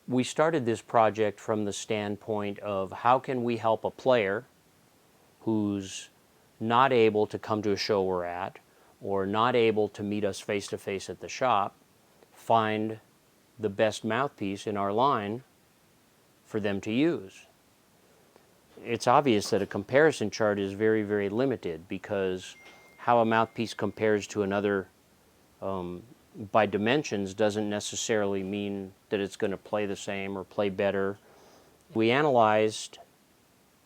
We started this project from the standpoint of how can we help a player who's not able to come to a show we're at or not able to meet us face-to-face at the shop find the best mouthpiece in our line for them to use. It's obvious that a comparison chart is very, very limited because how a mouthpiece compares to another by dimensions doesn't necessarily mean that it's going to play the same or play better. We analyzed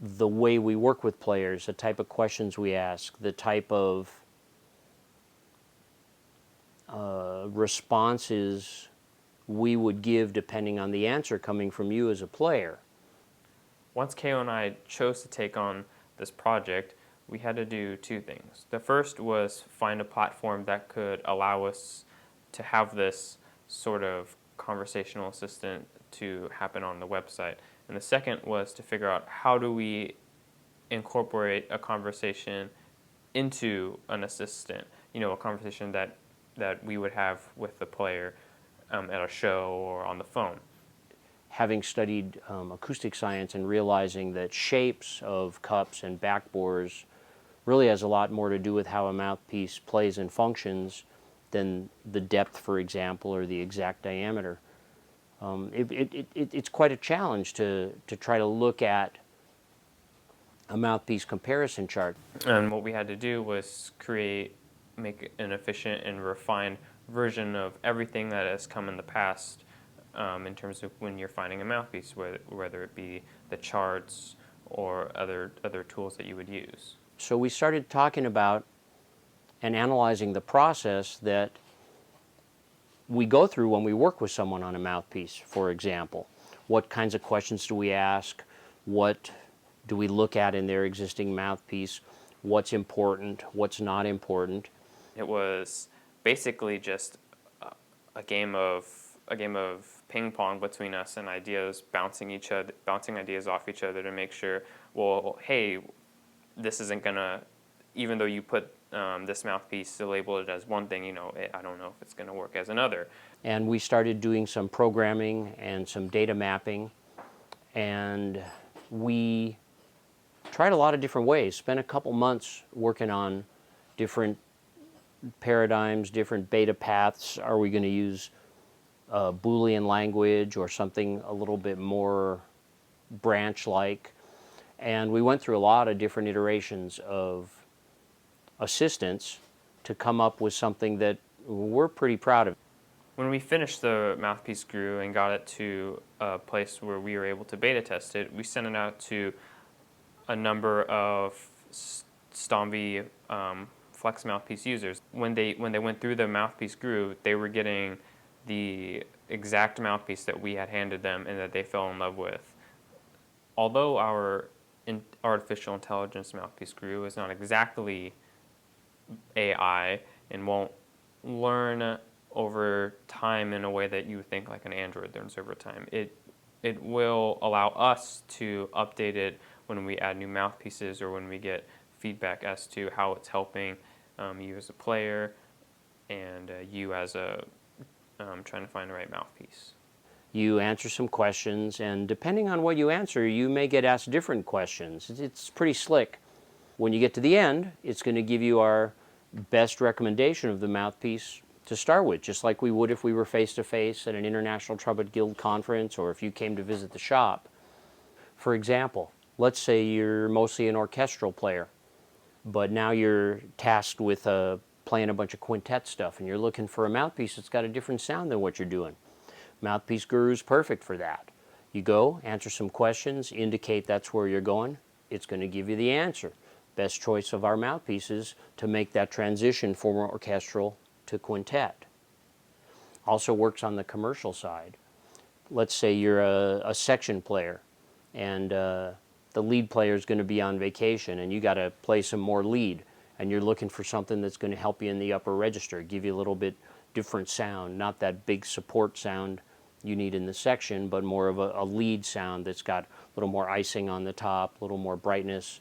the way we work with players, the type of questions we ask, the type of responses we would give depending on the answer coming from you as a player. Once Ko and I chose to take on this project, we had to do two things. The first was find a platform that could allow us to have this sort of conversational assistant to happen on the website. And the second was to figure out how do we incorporate a conversation into an assistant, a conversation that we would have with the player at a show or on the phone. Having studied acoustic science and realizing that shapes of cups and backbores really has a lot more to do with how a mouthpiece plays and functions than the depth, for example, or the exact diameter. It's quite a challenge to try to look at a mouthpiece comparison chart. And what we had to do was make an efficient and refined version of everything that has come in the past in terms of when you're finding a mouthpiece, whether it be the charts or other tools that you would use. So we started talking about and analyzing the process that we go through when we work with someone on a mouthpiece, for example. What kinds of questions do we ask? What do we look at in their existing mouthpiece? What's important? What's not important? It was basically just a game of ping pong between us and ideas, bouncing ideas off each other to make sure, well, hey, this isn't gonna, even though you put this mouthpiece to label it as one thing, I don't know if it's gonna work as another. And we started doing some programming and some data mapping, and we tried a lot of different ways, spent a couple months working on different paradigms, different beta paths. Are we going to use Boolean language or something a little bit more branch-like? And we went through a lot of different iterations of assistance to come up with something that we're pretty proud of. When we finished the Mouthpiece Guru and got it to a place where we were able to beta test it, we sent it out to a number of Stomvy Flex Mouthpiece users. When they went through the Mouthpiece Guru, they were getting the exact mouthpiece that we had handed them and that they fell in love with. Although our artificial intelligence Mouthpiece Guru is not exactly AI and won't learn over time in a way that you would think like an Android learns over time, it will allow us to update it when we add new mouthpieces or when we get feedback as to how it's helping you as a player and you as a trying to find the right mouthpiece. You answer some questions, and depending on what you answer, you may get asked different questions. It's pretty slick. When you get to the end, it's going to give you our best recommendation of the mouthpiece to start with, just like we would if we were face-to-face at an International Trumpet Guild conference or if you came to visit the shop. For example, let's say you're mostly an orchestral player, but now you're tasked with playing a bunch of quintet stuff, and you're looking for a mouthpiece that's got a different sound than what you're doing. Mouthpiece Guru's perfect for that. You go, answer some questions, indicate that's where you're going. It's going to give you the answer. Best choice of our mouthpieces to make that transition from orchestral to quintet. Also works on the commercial side. Let's say you're a section player, and the lead player is going to be on vacation, and you got to play some more lead, and you're looking for something that's going to help you in the upper register, give you a little bit different sound, not that big support sound you need in the section, but more of a lead sound that's got a little more icing on the top, a little more brightness,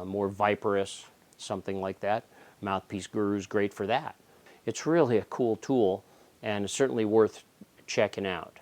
more viperous, something like that. Mouthpiece Guru's great for that. It's really a cool tool, and it's certainly worth checking out.